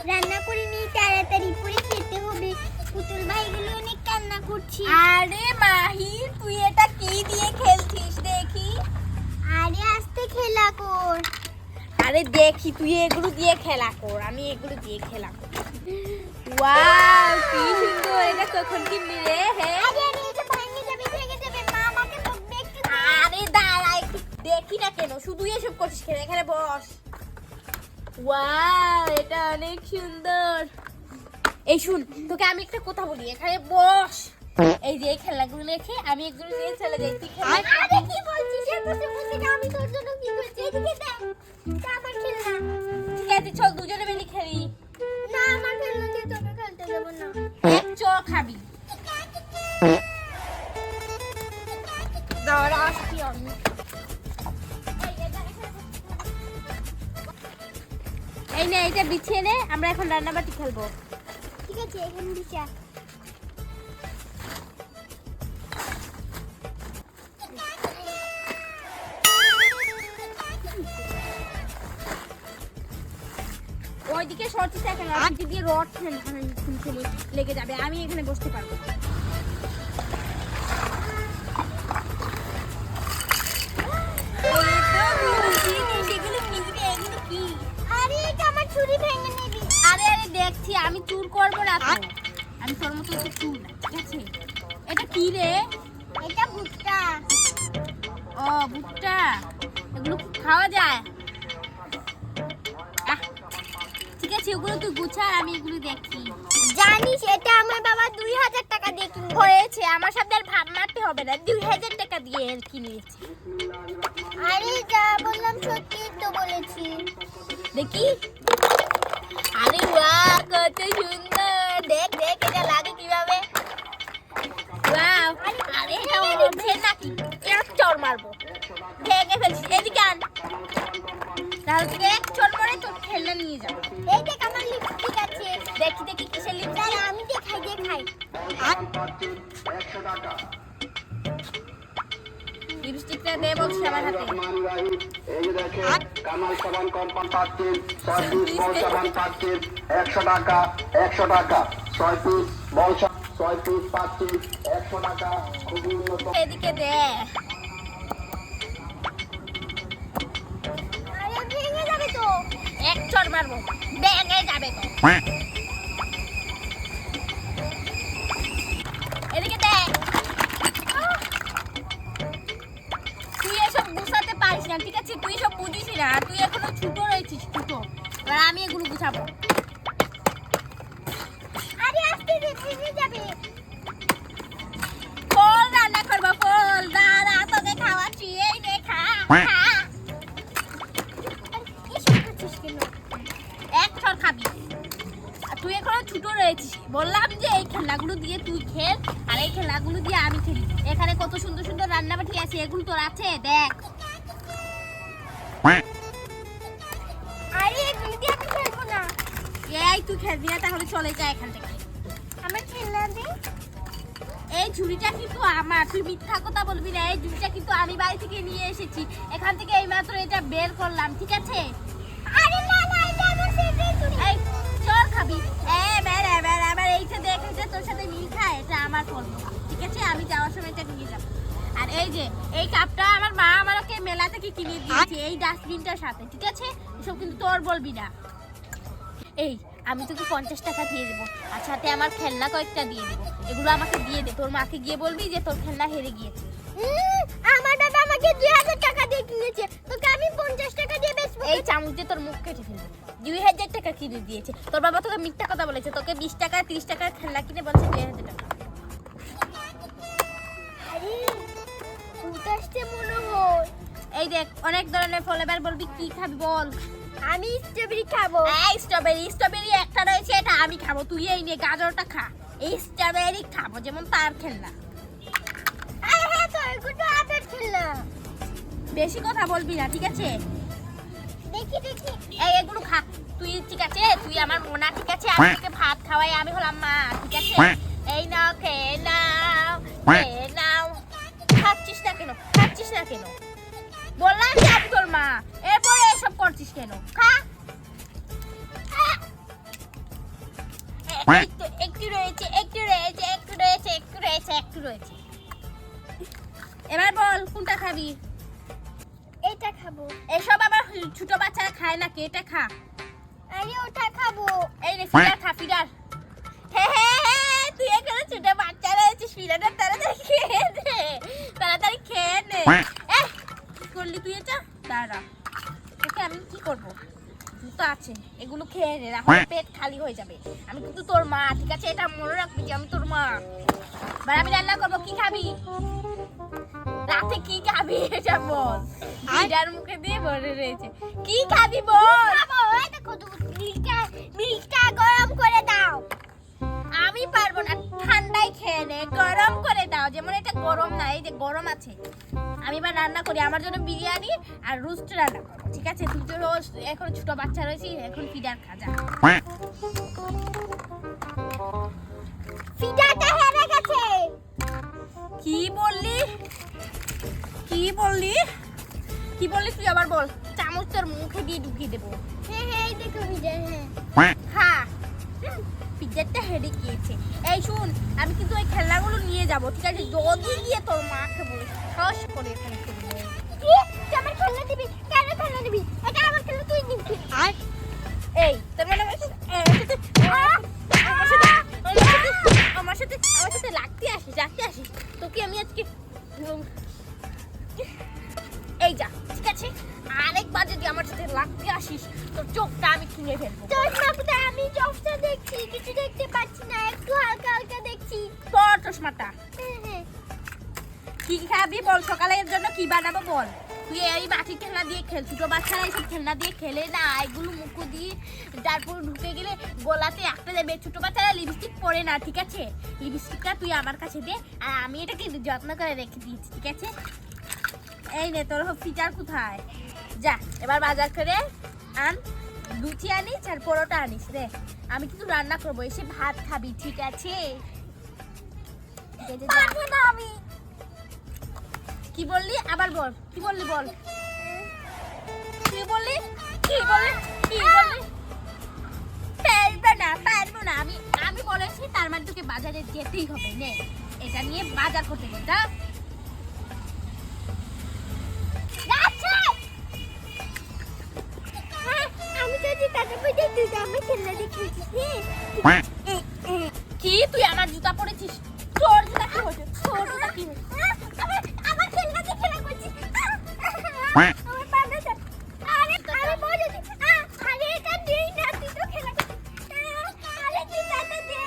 রান্না করে নিয়ে তাড়াতাড়ি করে খেতে হবে। পুতুল ভাইগুলো অনেক কান্না করছে। আরে মাহি, তুই এটা কি দিয়ে খেলছিস দেখি? আরে আস্তে খেলা কর। আরে দেখি, তুই এগুলো দিয়ে খেলা কর, আমি এগুলো দিয়ে খেলা কর। ওয়াও, কি সুন্দর! এটা কখন কিনলি রে? হ্যাঁ, আরে আরে এটা ভেঙে যাবে মা আমাকে বকবে একটু। আরে দাঁড়া একটু, দেখি না কেন, শুধু এসব করছিস কেন? এখানে বস। ওয়াও, এটা অনেক সুন্দর। এই শুন, তোকে আমি একটা কথা বলি, এখানে বস। এই যে এই খেলাগুলো রেখে আমি এগুলো নিয়ে চলে যাই, তুই খেলা। আরে কি বলছিস? এ বসে বসে না, আমি তোর জন্য কি করেছি? এদিকে দেখ, এটা আমার খেলনা। ঠিক আছে, চল দুজনে মিলে খেলি। না, আমার খেলনা দিয়ে তোকে খেলতে দেব না। এক চ খাবি। দাঁড়া আসছি আমি। এই নে, এইটা বিছিয়ে নে, আমরা এখন রান্নাবাটি খেলবো। ঠিক আছে, এখানে বিছা। ওইদিকে সরছিস এখন, ওইদিকে দিয়ে রড লেগে যাবে, আমি এখানে বসতে পারবো। আরে এটা আমার ছুরি ভেঙে নিবি। আরে আরে দেখছি, আমি চুর করবো না তো, আমি তোর মতো একটু চুর না, ঠিক আছে? এটা কি রে? এটা ভুট্টা। ও ভুট্টা, এগুলো কি খাওয়া যায়? আহ, ঠিক আছে, ওগুলো তুই গুছা, আর আমি এগুলো দেখি। জানিস এটা আমার বাবা 2000 টাকা দিয়ে কিনে। হয়েছে, আমার সাথে আর ভাব মারতে হবে না, 2000 টাকা দিয়ে কিনেছি। আরে যা বললাম সত্যি তো বলেছি। দেখি। আরে বাহ, কত সুন্দর! দেখ দেখ, এটা লাগে কিভাবে। ওয়াও, আরে এটা ওঠে নাকি? এক চড় মারবো, ভেঙে ফেলছিস। এদিকে আন, তাহলে থেকে এক চড় মারে তোর খেলনা নিয়ে যাবো। এই দেখ আমার লিপস্টিক আছে। দেখি দেখি কিসের লিপস্টিক। দাঁড়া আমি দেখাই। লিপস্টিকটা দে বলছি আমার হাতে। এই যে দেখেন, কামাল সাবান কোম্পানি পাচ্ছেন 6 পিস বল সাবান পাচ্ছেন 100 টাকা 100 টাকা 6 পিস বল 6 পিস পাচ্ছেন 100 টাকা। খুবই উন্নত। এদিকে দে। আরে ভেঙে যাবে তো। এক চড় মারবো, ভেঙে যাবে তো। এদিকে দে। তুই এসব গুছাতে পারিস না, ঠিক আছে? তুই সব বুঝিস না, তুই এখনো ছোট রয়েছিস, ছোট। আর আমি এগুলো গুছাবো। আরে আস্তে দে, ভেঙে যাবে। ফল রান্না করবো, ফল। দাঁড়া, তোকে খাওয়াচ্ছি, এই নে খা খা। এসব করছিস কেন? এক চড় খাবি। আর তুই এখনো ছোট রয়েছিস, বললাম যে এই খেলনাগুলো দিয়ে তুই খেল, আর এই খেলনাগুলো দিয়ে আমি খেলি। এখানে কত সুন্দর সুন্দর রান্নাবাটি আছে, এগুলো তোর আছে, দেখ। আরে এগুলো দিয়ে আমি খেলবো না। এই তুই খেলবি না, তাহলে চলে যা এখান থেকে। আমার খেলনা দে। এই ঝুড়িটা কিন্তু আমার, তুই মিথ্যা কথা বলবি না। এই ঝুড়িটা কিন্তু আমি বাড়ি থেকে নিয়ে এসেছি, এখান থেকে এইমাত্র এটা বের করলাম, ঠিক আছে? আরে না না, এটা আমার ফেভারিট ছুরি। এই চল খাবি। এবার এইটা দেখে যে তোর সাথে মিল খায়, এটা আমার পণ্য, ঠিক আছে? আমি যাওয়ার সময় এটা নিয়ে যাবো। আর এই যে এই কাপটা আমার মা আমাকে মেলা থেকে কিনে দিয়েছে, এই ডাস্টবিনটার সাথে, ঠিক আছে? এসব কিন্তু তোর বলবি না। এই আমি তোকে 50 টাকা দিয়ে দেবো, আর সাথে আমার খেলনা কয়েকটা দিয়ে দেবো। এগুলো আমাকে দিয়ে দে, তোর মাকে গিয়ে বলবি যে তোর খেলনা হেরে গিয়েছে। আমার বাবা আমাকে 2000 টাকা দিয়ে কিনেছে, তোকে আমি 50 টাকা দিয়ে বেচবো। এই চামচ দিয়ে তোর মুখ কেটে ফেলবো। 2000 টাকা কিনে দিয়েছে তোর বাবা, তোকে মিথ্যা কথা বলেছে। তোকে 20 টাকা 30 টাকার খেলনা কিনে বলছে 2000 টাকা। আরে ভূত আসছে মনে হয়। এই দেখ, অনেক ধরনের ফল, এবার বলবি কি খাবি বল। আমি স্ট্রবেরি খাবো। এই স্ট্রবেরি একটা রয়েছে, এটা আমি খাবো, তুই এই নে গাজরটা খা। এই স্ট্রবেরি খাবো, যেমন তার খেলনা। আরে হ্যাঁ তো এগুলো আবার খেলনা। বেশি কথা বলবি না, ঠিক আছে? দেখি এই এগুলো খা তুই, ঠিক আছে? তুই আমার মোনা, ঠিক আছে? আমি তোকে ভাত খাওয়াই, আমি হলাম মা, ঠিক আছে? এই নাও, খেয়ে নাও, খেয়ে নাও। খাচ্ছিস না কেন? বললাম যে আমি তোর মা, এরপরে এসব করছিস কেন? খা। এই তো একটু রয়েছে, একটু রয়েছে, একটু রয়েছে, একটু রয়েছে, একটু রয়েছে। এবার বল কোনটা খাবি? এটা খাবো। এসব আবার ছোট বাচ্চারা খায় না, কে এটা খা। আরে ওটা খাবো। এই রে ফিডার খা, ফিডার। হে হে হে, তুই এখানে ছোট বাচ্চা রয়েছে, ফিডারটা তাড়াতাড়ি খেয়ে নে, তাড়াতাড়ি খেয়ে নে। কি করলি তুই এটা? দাঁড়া, ওকে আমি কি করবো? তো আছে, এগুলো খেয়ে নে, না পেট খালি হয়ে যাবে। আমি কিন্তু তোর মা, ঠিক আছে? এটা মনে রাখবি যে আমি তোর মা। এবার আমি রান্না করবো, কি খাবি? রাতে কি খাবি এটা বল। ফিডার মুখে দিয়ে ভরে রয়েছে, কি খাবি বল। খাবো। এই দেখো মিল্কটা গরম করে দাও। আমি পারবো না, ঠান্ডায় খেয়ে নে, গরম করে দাও। যেমন এটা গরম না, এই যে গরম আছে। আমি এবার রান্না করি, আমার জন্য বিরিয়ানি আর রোস্ট রান্না করবো, ঠিক আছে? তুই তো রোজ এখন ছোট বাচ্চা রয়েছি, এখন ফিডার খা যা। ফিডারটা হেরে গেছে। কি বললি? কি বললি? কি বললি তুই আবার বল। চামচ তোর মুখে দিয়ে ঢুকিয়ে দেবো। হ্যাঁ হ্যাঁ, এই দেখো ফিডার। হ্যাঁ খা। পিজ্জাটা হেরে গিয়েছে। এই শুন, আমি কিন্তু ওই খেলনাগুলো নিয়ে যাবো, ঠিক আছে? যদি গিয়ে তোর মাকে বলে সস করে এখানে ফেলে দেবে। কি? তুই আমার খেলনা দিবি? কেন খেলনা দিবি? এটা আমার খেলনা, তুই নিবি। আর এই তোর মানে আমার সাথে লাগতে আসিস, তোকে আমি আজকে এই যা, ঠিক আছে? আরেকবার যদি আমার সাথে লাগতে আসিস, তোর চোখটা আমি কিনে ফেলবো। চশমাটা আমি চোখটা দেখছি, কিছু দেখতে পাচ্ছি না, একটু হালকা হালকা দেখছি। তোর চশমাটা হ্যাঁ হ্যাঁ। কি খাবি বল? সকালের জন্য কি বানাবো বল? তুই এই মাটির খেলনা দিয়ে খেল, ছোট বাচ্চারা এইসব খেলনা দিয়ে খেলে না, এগুলো মুখো দিয়ে তারপর ঢুকে গেলে গলাতে একটা যাবে। ছোট বাচ্চারা লিপস্টিক পরে না, ঠিক আছে? লিপস্টিকটা তুই আমার কাছে দে, আর আমি এটাকে যত্ন করে রেখে দিয়েছি, ঠিক আছে? এই নে তোর ফিচার কোথায়? যা এবার বাজার করে আন, লুচি আনিস আর পরোটা আনিস রে। আমি কিন্তু রান্না করবো, এসে ভাত খাবি, ঠিক আছে? পারবো না আমি। কি বললি আবার বল, কি বললি বল। কি বললি? কি বললি? কি বললি? পারবো না আমি বলেছি, তার মানে তোকে বাজারে যেতেই হবে। নে এটা নিয়ে বাজার করতে নে, যা। হ্যাঁ, আমি তো যে কাটা পড়ে তুই তো আমার খেলনা দেখেছিস। কি তুই আমার জুতা পরেছিস? তোর জুতা কি হয়েছে? তোর জুতা কি হয়েছে? আমার খেলনা দিয়ে খেলা করছি। আমার পাটা আরে আমি বলে দি। আরে এটা দেই না, তুই তো খেলা করছিস। আরে কি পাটা দে।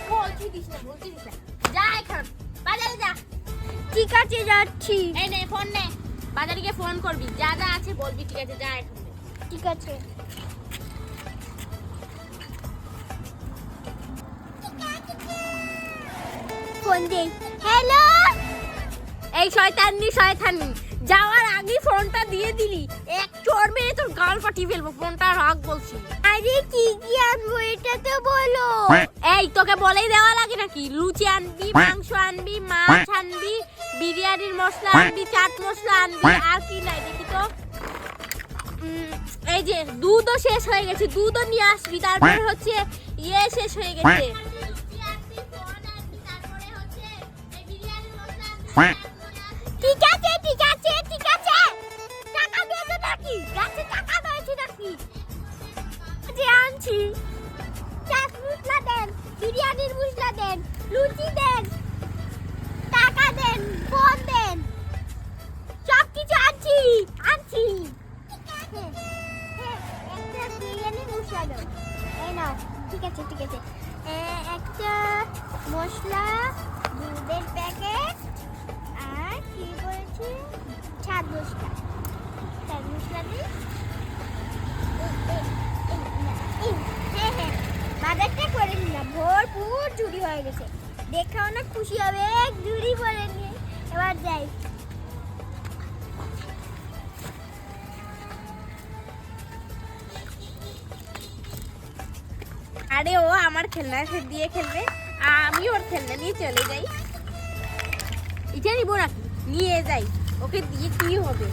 বলছি দিস না। যা এখন বাজারে যা। ঠিক আছে, যাচ্ছি। এই নে ফোন নে, বাজারে গিয়ে ফোন করবি, যা যা আছে বলবি, ঠিক আছে? যা এখন। ঠিক আছে। ফোন দে। হ্যালো। এই শয়তানি যাওয়ার আগে ফোনটা দিয়ে দিলি, এক চড় মেরে তোর গাল ফাটিয়ে ফেলবো। ফোনটা রাখ বলছি। আরে কি কি আনবো এটা তো বলো। এই তোকে বলেই দেওয়া লাগে নাকি? লুচি আনবি, মাংস আনবি, মাছ আনবি, বিরিয়ানির মশলা আনবি, চাট মশলা আনবি, আর কি নাই দেখি তো। এই যে দুধও শেষ হয়ে গেছে, দুধও নিয়ে আসবি। তারপরে হচ্ছে ইয়ে শেষ হয়ে গেছে। ঠিক আছে ঠিক আছে ঠিক আছে। টাকা দিয়েছো নাকি? গাছে টাকা দিয়েছো নাকি? যে আনছি। চাট মশলা দেন, বিরিয়ানির মশলা দেন, লুচি দেন, টাকা দেন, ফোন দেন, সব কিছু আনছি। একটা বিরিয়ানির মশলা দাও। এই নাও। ঠিক আছে ঠিক আছে। একটা মশলা, দুধের প্যাকেট, আর কি বলছি, ছাদ মশলা দিই। হ্যাঁ হ্যাঁ, বাজারটা করে নিলাম। ভরপুর ঝুড়ি হয়ে গেছে, দেখে অনেক খুশি হবে। এক ঝুড়ি ভরে নিয়ে এবার যাই। আরে ও আমার খেলনা দিয়ে খেলবে, আমি ওর খেলনা নিয়ে চলে যাই। এটা নিবো নাকি? নিয়ে যাই, ওকে দিয়ে কি হবে?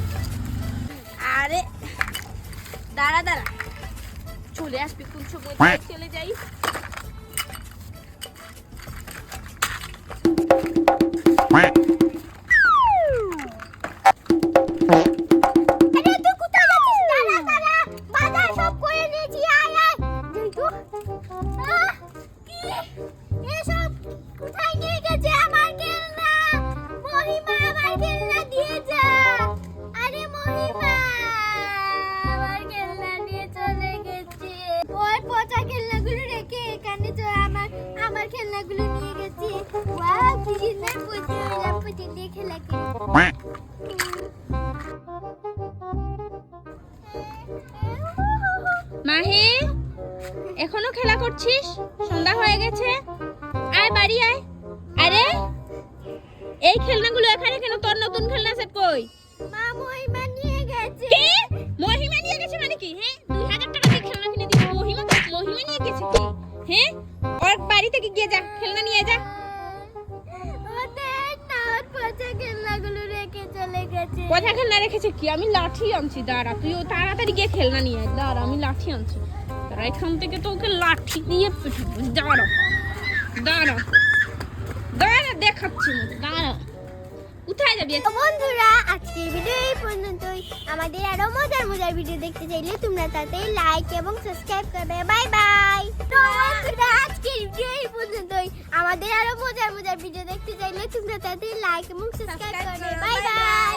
আরে দাঁড়া, চলে আসবে কোন সময় তাই চলে যাই। আরে তুই কোথায় যাচ্ছিস? দাঁড়া দাঁড়া, বাজার সব করে নিয়েছি, আয় আয়। যাই তো। কি? এসব কোথায় নিয়ে গেছে আমার খেলনা? মহিমা আমার খেলনা দিয়ে যা। আরে মহিমা, আমার খেলনা নিয়ে চলে গেছে। ওই পচা খেলনাগুলো রেখে এখানে তো আমার খেলনাগুলো নিয়ে গেছে। ওয়াও, কি সুন্দর পচে হলাম, পচে দিয়ে খেলা খেলি। মাহি এখনো খেলা করছিস? সন্ধ্যা হয়ে গেছে, আয় বাড়ি আয়। আরে এই খেলনাগুলো এখানে কেন? তোর নতুন খেলনা সেট কই? মা মহিমা নিয়ে গেছে। কি? মহিমা নিয়ে গেছে মানে কি? হ্যাঁ, 2000 টাকা দিয়ে খেলনা কিনে দিয়েছে, মহিমা নিয়ে গেছে কি? হ্যাঁ, ওর বাড়ি থেকে গিয়ে যা, খেলনা নিয়ে যা। ওদের না, ওর পচা খেলনাগুলো রেখে চলে গেছে। কোথা খেলনা রেখেছে কি? আমি লাঠি আনছি, দাঁড়া, তুইও তাড়াতাড়ি গিয়ে খেলনা নিয়ে আয়। দাঁড়া, আমি লাঠি আনছি, দাঁড়া, এখান থেকে তোকে লাঠি দিয়ে পিটাবো। দাঁড়া দাঁড়া দাঁড়া, দেখাচ্ছি না, দাঁড়া। কোথায় যাবি? তো বন্ধুরা, আজকের ভিডিও এই পর্যন্তই। আমাদের আরো মজার মজার ভিডিও দেখতে চাইলে তোমরা তাতে লাইক এবং সাবস্ক্রাইব করবে। Bye bye. তো বন্ধুরা, আজকের ভিডিও এই পর্যন্তই। আমাদের আরো মজার মজার ভিডিও দেখতে চাইলে তোমরা তাতে লাইক এবং সাবস্ক্রাইব করবে। Bye bye.